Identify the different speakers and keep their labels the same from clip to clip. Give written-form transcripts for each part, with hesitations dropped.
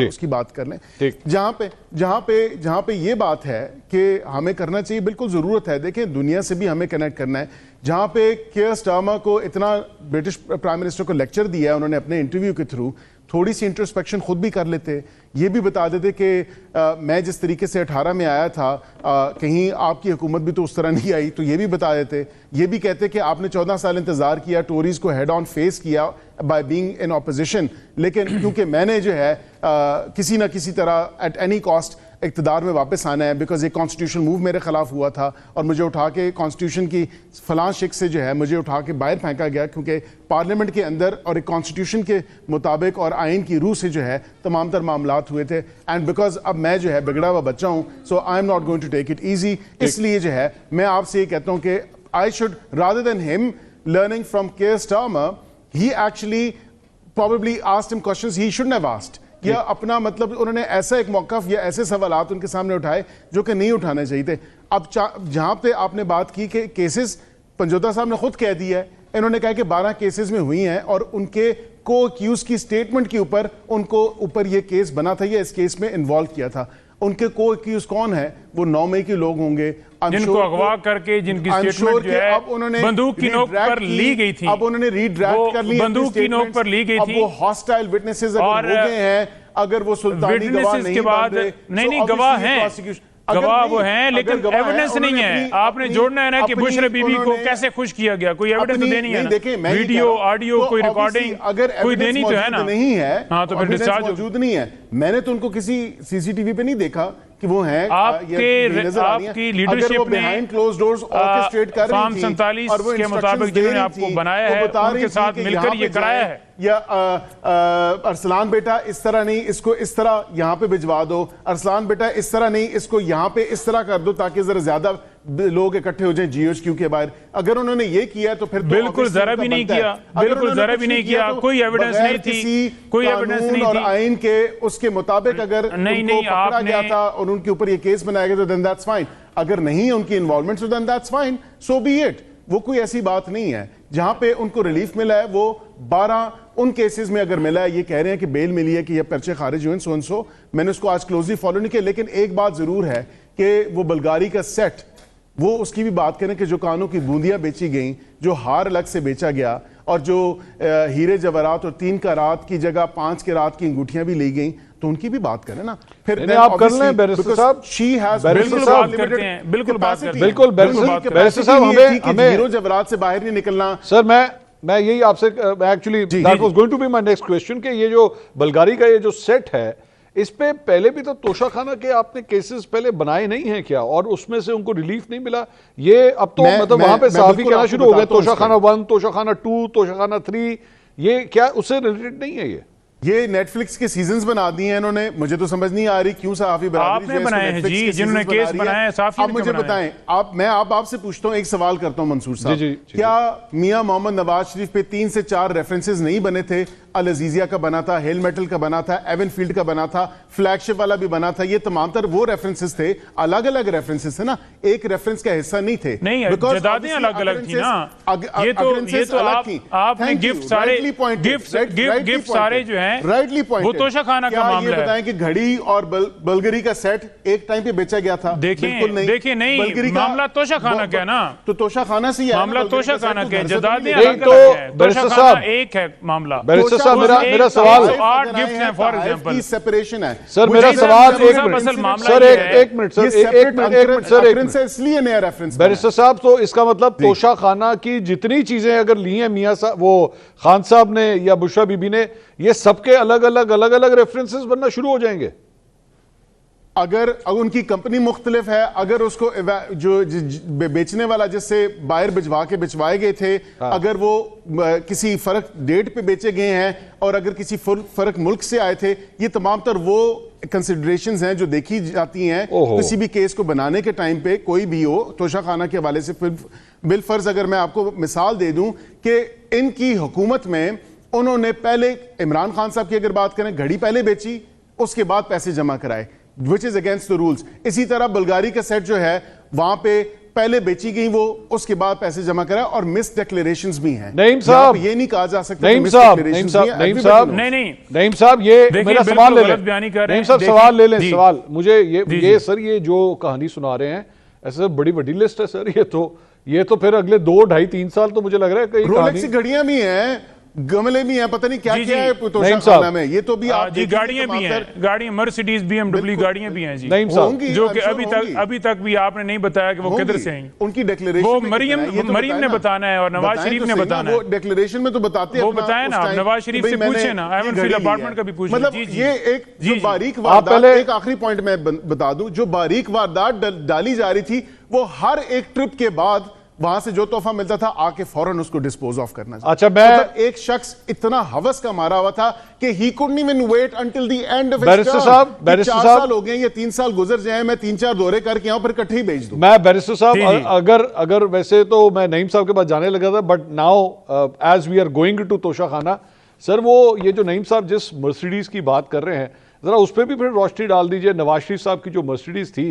Speaker 1: उसकी बात कर लें। जहां पे ये बात है कि हमें करना चाहिए, बिल्कुल जरूरत है। देखें, दुनिया से भी हमें कनेक्ट करना है। जहां पे कियर स्टारमर को इतना ब्रिटिश प्राइम मिनिस्टर को लेक्चर दिया है उन्होंने अपने इंटरव्यू के थ्रू, थोड़ी सी इंट्रोस्पेक्शन खुद भी कर लेते, ये भी बता देते कि मैं जिस तरीके से 18 में आया था कहीं आपकी हुकूमत भी तो उस तरह नहीं आई, तो ये भी बता देते। ये भी कहते कि आपने 14 साल इंतजार किया, टोरीज को हेड ऑन फेस किया बाय बीइंग इन ऑपोजिशन, लेकिन क्योंकि मैंने जो है किसी ना किसी तरह एट एनी कॉस्ट इक़्तिदार में वापस आना है, बिकॉज एक कॉन्स्टिट्यूशन मूव मेरे खिलाफ हुआ था और मुझे उठा के कॉन्स्टिट्यूशन की फलां शिक से जो है मुझे उठा के बाहर फेंका गया, क्योंकि पार्लियामेंट के अंदर और एक कॉन्स्टिट्यूशन के मुताबिक और आइन की रूह से जो है तमाम तर मामलात हुए थे। एंड बिकॉज अब मैं जो है बिगड़ा हुआ बच्चा हूँ, so I am not going to take it easy. इसलिए जो है मैं आपसे ये कहता हूँ कि I should, rather than him learning from Keir Starmer, he actually probably asked him questions he shouldn't have asked, या अपना मतलब उन्होंने ऐसा एक मौक़िफ़ या ऐसे सवालात उनके सामने उठाए जो कि नहीं उठाने चाहिए थे। अब जहां पे आपने बात की कि केसेस, पंजोता साहब ने खुद कह दिया है, इन्होंने कहा कि 12 केसेस में हुई हैं और उनके को एक्यूज की स्टेटमेंट के ऊपर उनको ऊपर ये केस बना था या इस केस में इन्वॉल्व किया था। उनके को एक्यूज कौन है? वो 9 मई के लोग होंगे
Speaker 2: जिनको अगवा करके जिनकी स्टेटमेंट जो है अब उन्होंने बंदूक की नोक पर ली गई थी,
Speaker 1: अब उन्होंने रीड्रैफ्ट कर ली,
Speaker 2: बंदूक की नोक पर ली गई थी।
Speaker 1: वो हॉस्टाइल विटनेसेस अगर हो गए हैं, अगर वो सुल्तानी गवाह नहीं बन रहे,
Speaker 2: नहीं गवाह हैं, गवाह वो हैं, लेकिन एविडेंस नहीं है। आपने जोड़ना है ना कि बुशरा बीबी को कैसे खुश किया गया, कोई एविडेंस तो देनी है ना, वीडियो ऑडियो कोई रिकॉर्डिंग
Speaker 1: अगर
Speaker 2: कोई देनी तो है ना,
Speaker 1: नहीं है।
Speaker 2: हाँ, तो फिर डिस्चार्ज
Speaker 1: मौजूद नहीं है। मैंने तो उनको किसी सीसीटीवी पे नहीं देखा कि वो हैं।
Speaker 2: आपकी लीडरशिप ने
Speaker 1: बिहाइंड क्लोज्ड डोर्स ऑर्केस्ट्रेट कर रही थी,
Speaker 2: 47 के मुताबिक जिन्होंने आपको बनाया है उनके साथ मिलकर ये कराया है,
Speaker 1: या अरसलान बेटा इस तरह नहीं, इसको इस तरह यहां पे भिजवा दो, अरसलान बेटा इस तरह नहीं, इसको यहां पे इस तरह कर दो ताकि जरा ज्यादा लोग इकट्ठे हो जाएं जीओएचक्यू के बाहर। अगर उन्होंने ये किया तो फिर
Speaker 2: बिल्कुल जरा भी नहीं किया, बिल्कुल जरा भी नहीं किया, कोई एविडेंस नहीं थी, कोई एविडेंस नहीं
Speaker 1: और
Speaker 2: थी।
Speaker 1: आइन के उसके मुताबिक अगर उनको पकड़ा गया था और उनके ऊपर ये केस बनाया गया तो देन दैट्स फाइन। अगर नहीं उनकी इन्वॉल्वमेंट तो then that's fine, so be it. वो कोई ऐसी बात नहीं है। जहां पे उनको रिलीफ मिला है वो 12 उन केसेस में अगर मिला है, ये कह रहे हैं कि बेल मिली है कि ये पर्चे खारिज हुए, सो एंड सो। मैंने उसको आज क्लोजली फॉलो नहीं किया, लेकिन एक बात जरूर है कि वो बल्गारी का सेट, वो उसकी भी बात करें कि जो कानों की बूंदियां बेची गई, जो हार अलग से बेचा गया और जो हीरे जवाहरात और 3 करात की जगह 5 करात की अंगूठियां भी ली गई, तो उनकी भी बात करें ना। फिर
Speaker 3: आप कर लें बैरिस्टर साहब,
Speaker 2: बिल्कुल बात करते हैं, बिल्कुल बात करते हैं,
Speaker 3: बिल्कुल बैरिस्टर साहब, हमें
Speaker 1: हीरो जवाहरात से बाहर नहीं निकलना।
Speaker 3: सर मैं यही आपसे actually that was going to be my next question कि ये जो बल्गारी का ये जो सेट है, इस पे पहले भी तो तोशाखाना के आपने केसेस पहले बनाए नहीं हैं क्या, और उसमें से उनको रिलीफ नहीं मिला? ये अब तो मतलब वहां पे सहाफी कहना शुरू हो गए तोशाखाना 1, तोशाखाना 2, तोशाखाना 3, ये क्या उससे रिलेटेड नहीं है? ये
Speaker 1: नेटफ्लिक्स के सीजन्स बना दिए हैं इन्होंने। मुझे तो समझ नहीं आ रही क्यों सहाफी
Speaker 2: आपने बनाए हैं जी, जिन्होंने केस बनाए हैं साफी।
Speaker 1: आप मुझे बताएं, मैं आपसे पूछता हूं, एक सवाल करता हूं मंसूर साहब, क्या मियां मोहम्मद नवाज शरीफ पे 3 से 4 रेफरेंसेस नहीं बने थे? अल अजीजिया का बना था, हेल मेटल का बना था, एवन फील्ड का बना था, फ्लैगशिप वाला भी बना था। ये तमाम तर वो रेफरेंसेस थे, अलग अलग रेफरेंसेस थे ना, एक रेफरेंस का हिस्सा नहीं थे।
Speaker 2: नहीं, जदादें अलग अलग थी ना। ये तो आपने गिफ्ट सारे जो हैं
Speaker 1: राइटली पॉइंट,
Speaker 2: वो तोशाखाना का मामला है।
Speaker 1: बताएं कि घड़ी और बल्गरी का सेट एक टाइम पे बेचा गया था।
Speaker 2: देखिए नहीं, मामला तोशाखाना का ना,
Speaker 1: तो तोशाखाना से
Speaker 2: मामला तोशाखाना का, जदादें
Speaker 3: तोशाखाना
Speaker 2: एक है मामला।
Speaker 3: बैरिस्टर साहब, मेरा सवाल
Speaker 2: 8 गिफ्ट हैं फॉर एग्जांपल,
Speaker 1: सेपरेशन है
Speaker 3: सर। मेरा सवाल एक मिनट
Speaker 1: सर, इसलिए नया रेफरेंस।
Speaker 3: बैरिस्टर साहब, तो इसका मतलब तोशाखाना की जितनी चीजें अगर ली हैं मियां साहब, वो खान साहब ने या बुशरा बीबी ने, ये सबके अलग अलग रेफरेंसेस बनना शुरू हो जाएंगे?
Speaker 1: अगर उनकी कंपनी मुख्तलिफ है, अगर उसको जो बेचने वाला जिससे बाहर भिजवा के बिचवाए गए थे, अगर वो किसी फर्क डेट पे बेचे गए हैं और अगर किसी फर्क मुल्क से आए थे, ये तमाम तर वो कंसिडरेशंस हैं जो देखी जाती हैं किसी भी केस को बनाने के टाइम पे, कोई भी हो। तोशाखाना के हवाले से बिलफर्ज अगर मैं आपको मिसाल दे दूं कि इनकी हुकूमत में उन्होंने पहले इमरान खान साहब की अगर बात करें, घड़ी पहले बेची, उसके बाद पैसे जमा कराए, which is against the rules. इसी तरह बल्गारी का सेट जो है, वहां पे पहले बेची गई वो, उसके बाद पैसे जमा करा, और मिस डिक्लेरेशंस भी हैं।
Speaker 3: नईम साहब,
Speaker 1: ये नहीं कहा जा सकता
Speaker 3: नईम साहब, नहीं, नईम साहब, ये मेरा सवाल ले लें। नईम साहब सवाल ले लें, सवाल मुझे ये सर, ये जो कहानी सुना रहे हैं ऐसे बड़ी बड़ी लिस्ट है सर, ये तो फिर अगले 2, 2.5, 3 साल तो मुझे लग रहा है कई
Speaker 1: रोलेक्स की घड़ियां भी हैं, गमले भी हैं, पता नहीं क्या क्या है तोशाखाना में। ये तो भी आप
Speaker 2: गाड़ियां भी हैं, गाड़ियां मर्सिडीज BMW गाड़ियां भी हैं जी,
Speaker 3: नईम साहब,
Speaker 2: जो कि अभी तक भी आपने नहीं बताया कि वो किधर से आएंगी।
Speaker 1: उनकी डिक्लेरेशन
Speaker 2: वो मरियम ने बताना है और नवाज शरीफ ने बताना है।
Speaker 1: वो डिक्लेरेशन में तो बताते हैं,
Speaker 2: वो बताए ना, आप नवाज शरीफ से पूछे ना, एवनफील्ड अपार्टमेंट का भी पूछे।
Speaker 1: मतलब ये एक जो बारीक वारदात, एक आखिरी पॉइंट मैं बता दूं, जो बारीक वारदात डाली जा रही थी, वो हर एक ट्रिप के बाद वहां से जो तोहफा मिलता था आके फौरन उसको डिस्पोज ऑफ करना।
Speaker 3: अच्छा,
Speaker 1: मतलब एक शख्स इतना हवस का मारा हुआ था कि he couldn't even wait until the end of
Speaker 3: barrister साहब,
Speaker 1: 4 साल हो गए, ये 3 साल गुजर जाए, मैं 3-4 दौरे करके आऊं, फिर इकट्ठे ही भेज दूं।
Speaker 3: मैं बैरिस्टर साहब, अगर वैसे तो मैं नईम साहब के पास जाने लगा था, but now as we are going to Toshakhana, sir वो ये जो नईम साहब जिस मर्सिडीज की बात कर रहे हैं, जरा उस पर भी फिर रोशनी डाल दीजिए। नवाज शरीफ साहब की जो मर्सिडीज थी,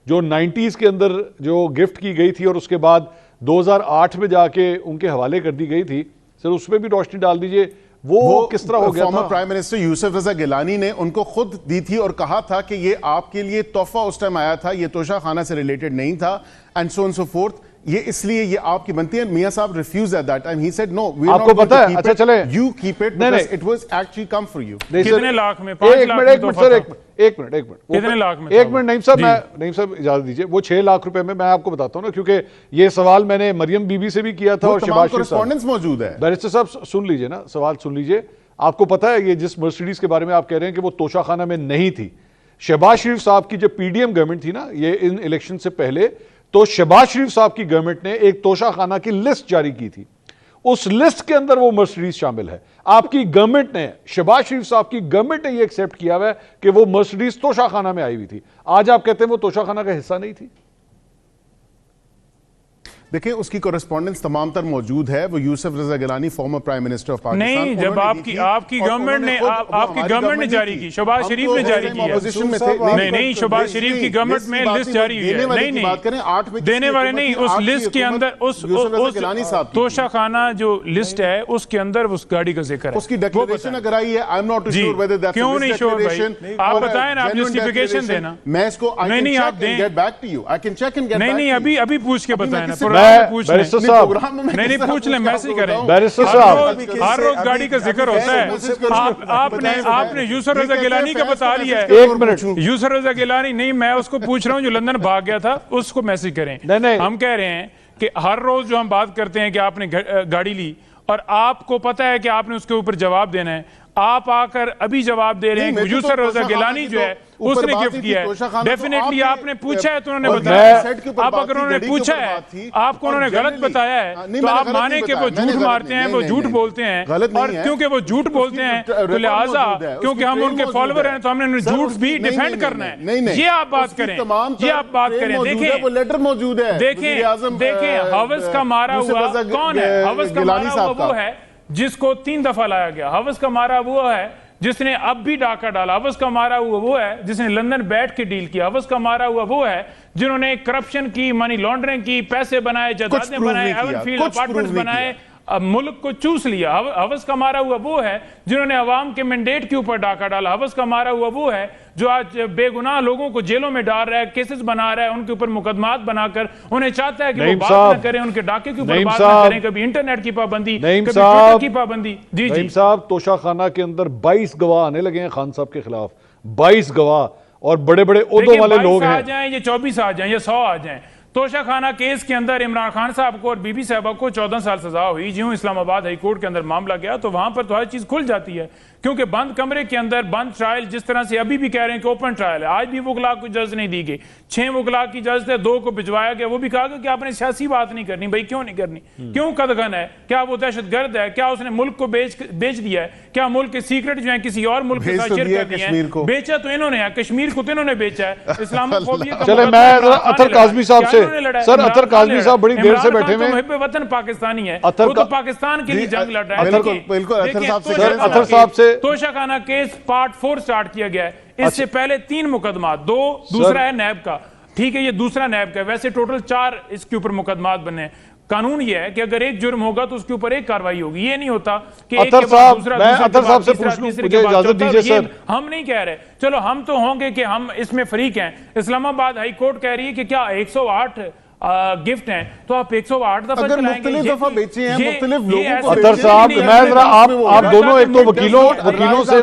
Speaker 3: जो 90s के अंदर जो गिफ्ट की गई थी और उसके बाद 2008 में जाके उनके हवाले कर दी गई थी, सर उसमें भी रोशनी डाल दीजिए, वो किस तरह हो गया था?
Speaker 1: Farmer prime minister Yusuf Raza Gilani ने उनको खुद दी थी और कहा था कि ये आपके लिए तोहफा उस टाइम आया था, ये तोशाखाना से रिलेटेड नहीं था, and so and so forth, ये इसलिए ये आपकी बनती है। मियां साहब refuse at that time, he said no, we are
Speaker 3: आपको पता है, अच्छा चले,
Speaker 1: you keep it because it was actually come for you.
Speaker 2: कितने लाख में? 5 लाख में?
Speaker 3: एक मिनट सर, एक मिनट
Speaker 2: कितने लाख में?
Speaker 3: एक मिनट नईम साहब इजाजत दीजिए। वो 6 लाख रुपए में, मैं आपको बताता हूं ना, क्योंकि ये सवाल मैंने मरियम बीबी से भी किया था और शहबाज शरीफ
Speaker 1: साहब मौजूद है।
Speaker 3: बैरिस्टर साहब सुन लीजिए ना, सवाल सुन लीजिए। आपको पता है ये जिस मर्सिडीज के बारे में आप कह रहे हैं कि वो तोशाखाना में नहीं थी, शहबाज शरीफ साहब की जब PDM गवर्नमेंट थी ना, ये इन इलेक्शन से पहले, तो शहबाज शरीफ साहब की गवर्नमेंट ने एक तोशाखाना की लिस्ट जारी की थी, उस लिस्ट के अंदर वो मर्सिडीज शामिल है। आपकी गवर्नमेंट ने, शहबाज शरीफ साहब की गवर्नमेंट ने ये एक्सेप्ट किया हुआ है कि वो मर्सिडीज तोशाखाना में आई हुई थी। आज आप कहते हैं वो तोशाखाना का हिस्सा नहीं थी।
Speaker 1: देखिए उसकी कॉरेस्पॉन्डेंस तमाम तर मौजूद है। वो Yusuf Raza Gilani former prime minister of Pakistan,
Speaker 2: नहीं, जब आपकी गवर्नमेंट ने जारी की, शहबाज शरीफ ने जारी की,
Speaker 1: अपोजिशन में थे।
Speaker 2: नहीं, शहबाज शरीफ की गवर्नमेंट में लिस्ट जारी हुई है। नहीं,
Speaker 1: बात करें 8 में
Speaker 2: देने वाले नहीं, उस लिस्ट के अंदर उस तोशाखाना जो लिस्ट है उसके अंदर उस गाड़ी का जिक्र है,
Speaker 1: उसकी डिक्लेरेशन अगर आई है। आई am not sure whether that's
Speaker 2: क्यों नहीं श्योर भाई, आप बताएं ना, आप जस्टिफिकेशन देना।
Speaker 1: मैं इसको
Speaker 2: नहीं आप दें,
Speaker 1: get back to you, I can check and get back.
Speaker 2: नहीं अभी पूछ के बताएं ना,
Speaker 3: बैरिस्टर साहब,
Speaker 2: नहीं पूछ लें, मैसेज करें।
Speaker 3: बैरिस्टर साहब,
Speaker 2: हर रोज गाड़ी का जिक्र होता है। आपने यूसुफ रजा गिलानी का बता लिया है।
Speaker 3: एक मिनट,
Speaker 2: यूसुफ रजा गिलानी नहीं, मैं उसको पूछ रहा हूँ जो लंदन भाग गया था, उसको मैसेज करें।
Speaker 3: नहीं,
Speaker 2: हम कह रहे हैं कि हर रोज जो हम बात करते हैं कि आपने गाड़ी ली और आपको पता है कि आपने उसके ऊपर जवाब देना है, आप आकर अभी जवाब दे रहे हैं कि यूसुफ रजा गिलानी जो है उसने गिफ्ट किया है। डेफिनेटली आपने पूछा है तो उन्होंने बताया। आप अगर उन्होंने पूछा है, आपको उन्होंने गलत बताया है, तो आप माने कि वो झूठ मारते हैं, वो झूठ बोलते हैं, और क्योंकि वो झूठ बोलते हैं तो लिहाजा क्योंकि हम उनके फॉलोअर हैं तो हमने झूठ भी डिफेंड करना है। ये आप बात करें, ये आप बात करें। देखें,
Speaker 1: लेटर मौजूद है।
Speaker 2: देखें हवस का मारा हुआ कौन है? हवस का मारा हुआ वो है जिसको 3 दफा लाया गया। हवस का मारा वो है जिसने अब भी डाका डाला। हवस का मारा हुआ वो है जिसने लंदन बैठ के डील किया। हवस का मारा हुआ वो है जिन्होंने करप्शन की, मनी लॉन्ड्रिंग की, पैसे बनाए, जायदादें बनाए, एवनफील्ड अपार्टमेंट्स बनाए, मुल्क को चूस लिया। हवस का मारा हुआ वो है जिन्होंने अवाम के मैंडेट के ऊपर डाका डाला। हवस का मारा हुआ वो है जो आज बेगुनाह लोगों को जेलों में डाल रहा है, केसेस बना रहा है, उनके ऊपर मुकदमात बनाकर उन्हें चाहता है कि वो बात न करें, उनके डाके के ऊपर बात न करें, कभी इंटरनेट की पाबंदी, कभी ट्विटर की पाबंदी। जी
Speaker 3: नईम साहब, तोशाखाना के अंदर 22 गवाह आने लगे हैं खान साहब के खिलाफ, 22 गवाह, और बड़े बड़े ओहदों वाले लोग हैं।
Speaker 2: आ जाएं, ये 24 आ जाएं, ये 100 आ जाएं। तोशाखाना केस के अंदर इमरान खान साहब को और बीबी साहबा को 14 साल सजा हुई। ज्यों इस्लामाबाद हाई कोर्ट के अंदर मामला गया तो वहां पर तो हर चीज खुल जाती है, क्योंकि बंद कमरे के अंदर बंद ट्रायल, जिस तरह से अभी भी कह रहे हैं कि ओपन ट्रायल है, आज भी वकला को इजाजत नहीं दी गई। 6 वकला की इजाजत है, 2 को भिजवाया गया। वो भी कहा कि आपने सियासी बात नहीं करनी। भाई क्यों नहीं करनी? क्यों कदगन है? क्या वो दहशतगर्द है? क्या उसने मुल्क को बेच दिया है? क्या मुल्क के सीक्रेट जो है किसी और मुल्क के साथ शेयर कर दिए हैं? बेचा तो इन्होंने है, कश्मीर को तो इन्होंने बेचा है। इस्लामोफोबिया का
Speaker 3: चले, मैं अतर काज़मी साहब से, सर अतर काज़मी साहब बड़ी देर से बैठे हुए हैं।
Speaker 2: वतन पाकिस्तानी है, वो तो पाकिस्तान के लिए जंग लड़ रहा है।
Speaker 3: अतर साहब से
Speaker 2: तोशाखाना केस पार्ट 4 स्टार्ट किया गया है। इससे पहले 3 मुकदमा, 2 दूसरा है नैब का। ठीक है, ये दूसरा नैब का है। वैसे टोटल 4 इसके ऊपर मुकदमात बने। कानून ये है कि अगर एक जुर्म होगा तो उसके ऊपर एक कार्रवाई होगी। ये नहीं होता कि एक के बाद दूसरा,
Speaker 3: मैं अतर साहब से पूछ लूं, मुझे इजाजत दीजिए सर।
Speaker 2: हम नहीं कह रहे, चलो हम तो होंगे कि हम इसमें फरीक हैं। इस्लामाबाद हाई कोर्ट कह रही है कि क्या 108 गिफ्ट हैं तो आप 108 दफा
Speaker 1: अगर मुख्तलिफ दफा बेचे हैं, मुख्तलिफ लोगों को
Speaker 3: अतर साहब, मैं जरा आप दोनों एक तो वकीलों से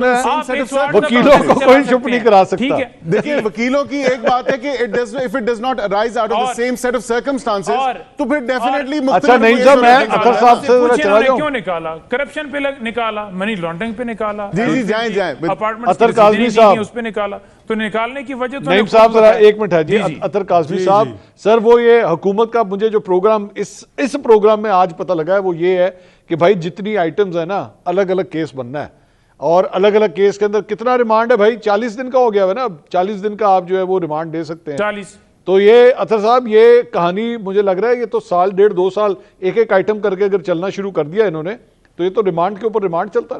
Speaker 3: वकीलों को कोई चुप नहीं करा सकता।
Speaker 1: देखिए, वकीलों की एक बात है कि if it does not arise out of the same set of circumstances तो फिर डेफिनेटली
Speaker 3: अच्छा नहीं सर, मैं अतर साहब से चला जाऊं।
Speaker 2: क्यों निकाला? करप्शन पे निकाला, मनी लॉन्ड्रिंग पे निकाला,
Speaker 1: जी जाएं
Speaker 2: अपार्टमेंट
Speaker 3: अतर काज़मी साहब
Speaker 2: उस पे निकाला। तो निकालने की वजह तो
Speaker 3: नईम साहब जरा एक मिनट है जी। अतर काज़मी साहब, सर वो ये हुकूमत का मुझे जो प्रोग्राम इस प्रोग्राम में आज पता लगा है वो ये है कि भाई जितनी आइटम्स है ना, अलग अलग केस बनना है और अलग अलग केस के अंदर कितना रिमांड है भाई, 40 दिन का हो गया है ना, 40 दिन का आप जो है वो रिमांड दे सकते हैं
Speaker 2: 40।
Speaker 3: तो ये अतर साहब ये कहानी मुझे लग रहा है ये तो साल 1.5-2 साल एक एक आइटम करके अगर चलना शुरू कर दिया इन्होंने तो ये तो रिमांड के ऊपर रिमांड चलता है।